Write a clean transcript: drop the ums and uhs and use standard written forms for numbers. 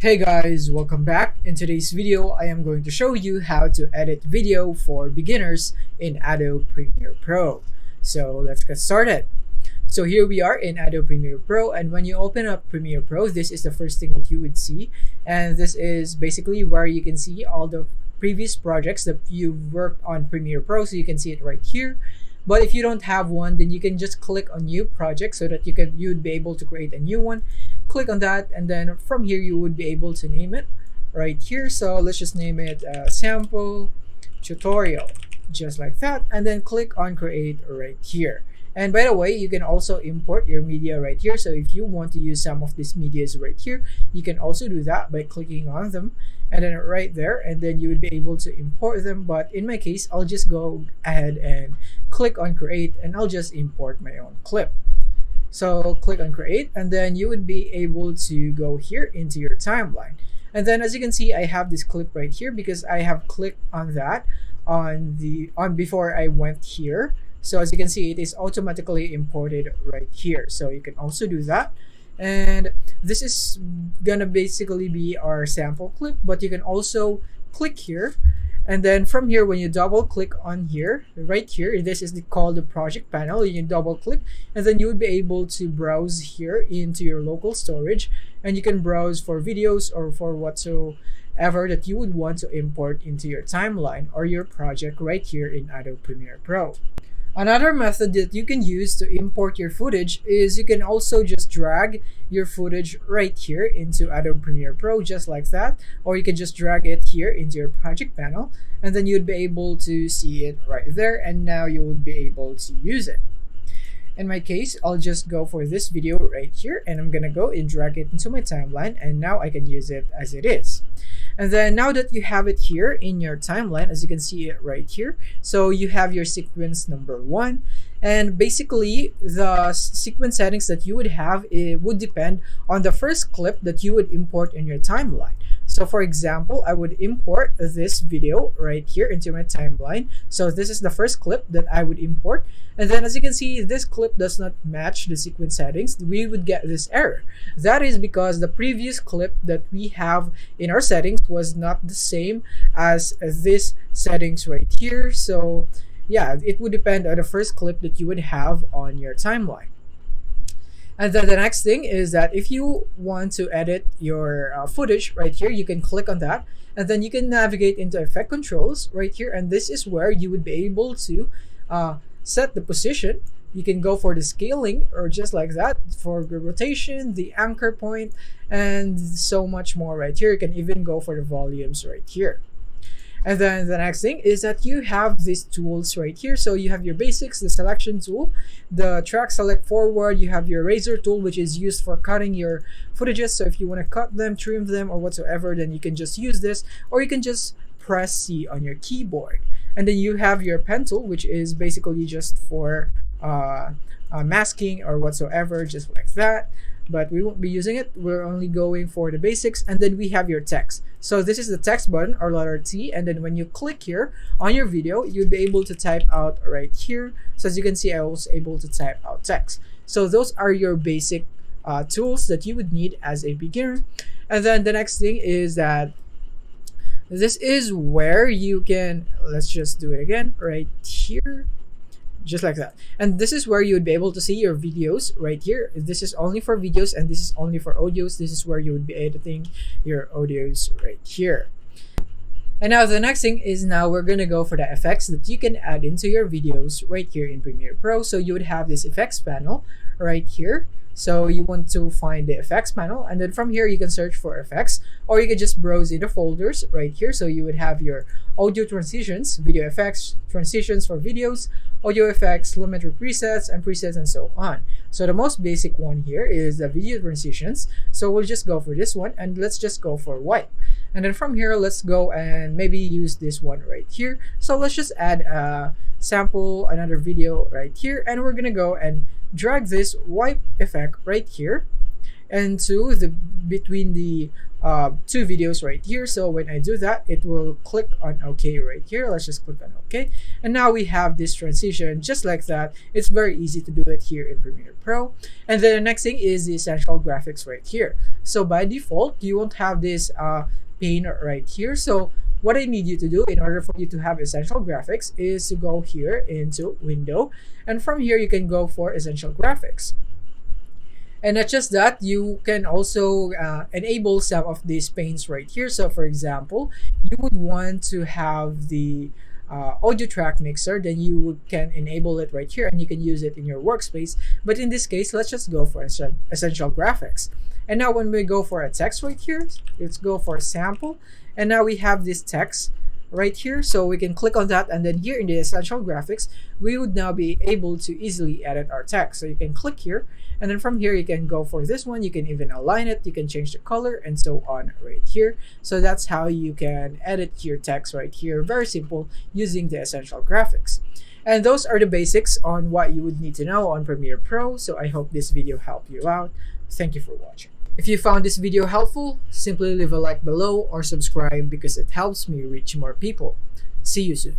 Hey guys, welcome back. In today's video, I am going to show you how to edit video for beginners in Adobe Premiere Pro. So let's get started. So here we are in Adobe Premiere Pro, and when you open up Premiere Pro, this is the first thing that you would see. And this is basically where you can see all the previous projects that you've worked on Premiere Pro, so you can see it right here. But if you don't have one, then you can just click on new project so that you'd be able to create a new one. Click on that, and then from here you would be able to name it right here. So let's just name it sample tutorial, just like that, and then click on create right here. And by the way, you can also import your media right here. So if you want to use some of these medias right here, you can also do that by clicking on them and then right there, and then you would be able to import them. But in my case, I'll just go ahead and click on create, and I'll just import my own clip. So click on create, and then you would be able to go here into your timeline. And then as you can see, I have this clip right here because I have clicked on that on before I went here. So as you can see, it is automatically imported right here. So you can also do that. And this is gonna basically be our sample clip, but you can also click here. And then from here, when you double click on here, right here, this is called the project panel. You can double click, and then you would be able to browse here into your local storage, and you can browse for videos or for whatsoever that you would want to import into your timeline or your project right here in Adobe Premiere Pro. Another method that you can use to import your footage is you can also just drag your footage right here into Adobe Premiere Pro, just like that, or you can just drag it here into your project panel, and then you'd be able to see it right there, and now you would be able to use it. In my case, I'll just go for this video right here, and I'm gonna go and drag it into my timeline, and now I can use it as it is. And then now that you have it here in your timeline, as you can see it right here, so you have your sequence number 1, and basically the sequence settings that you would have, it would depend on the first clip that you would import in your timeline. So for example, I would import this video right here into my timeline. So this is the first clip that I would import. And then as you can see, this clip does not match the sequence settings. We would get this error. That is because the previous clip that we have in our settings was not the same as this settings right here. So yeah, it would depend on the first clip that you would have on your timeline. And then the next thing is that if you want to edit your footage right here, you can click on that, and then you can navigate into effect controls right here, and this is where you would be able to set the position. You can go for the scaling, or just like that, for the rotation, the anchor point, and so much more right here. You can even go for the volumes right here. And then the next thing is that you have these tools right here. So you have your basics, the selection tool, the track select forward, you have your razor tool, which is used for cutting your footages. So if you want to cut them, trim them, or whatsoever, then you can just use this, or you can just press C on your keyboard. And then you have your pen tool, which is basically just for masking or whatsoever, just like that. But we won't be using it. We're only going for the basics. And then we have your text. So this is the text button, or letter T, and then when you click here on your video, you'll be able to type out right here. So as you can see, I was able to type out text. So those are your basic tools that you would need as a beginner. And then the next thing is that this is where you can, let's just do it again right here, just like that. And this is where you would be able to see your videos right here. This is only for videos, and this is only for audios. This is where you would be editing your audios right here. And now the next thing is, now we're gonna go for the effects that you can add into your videos right here in Premiere Pro. So you would have this effects panel right here. So you want to find the effects panel, and then from here you can search for effects, or you can just browse in the folders right here. So you would have your audio transitions, video effects, transitions for videos, audio effects, telemetry presets, and presets, and so on. So the most basic one here is the video transitions. So we'll just go for this one, and let's just go for wipe. And then from here, let's go and maybe use this one right here. So let's just add a sample, another video right here, and we're gonna go and drag this wipe effect right here, and to the between the two videos right here. So when I do that, it will click on OK right here. Let's just click on OK. And now we have this transition just like that. It's very easy to do it here in Premiere Pro. And then the next thing is the essential graphics right here. So by default, you won't have this pane right here. So what I need you to do in order for you to have essential graphics is to go here into window, and from here you can go for essential graphics. And not just that, you can also enable some of these panes right here. So for example, you would want to have the audio track mixer, then you can enable it right here and you can use it in your workspace. But in this case, let's just go for essential graphics. And now when we go for a text right here, let's go for a sample. And now we have this text right here, so we can click on that, and then here in the essential graphics we would now be able to easily edit our text. So you can click here, and then from here you can go for this one, you can even align it, you can change the color and so on right here. So that's how you can edit your text right here, very simple, using the essential graphics. And those are the basics on what you would need to know on Premiere Pro. So I hope this video helped you out. Thank you for watching. If you found this video helpful, simply leave a like below or subscribe because it helps me reach more people. See you soon.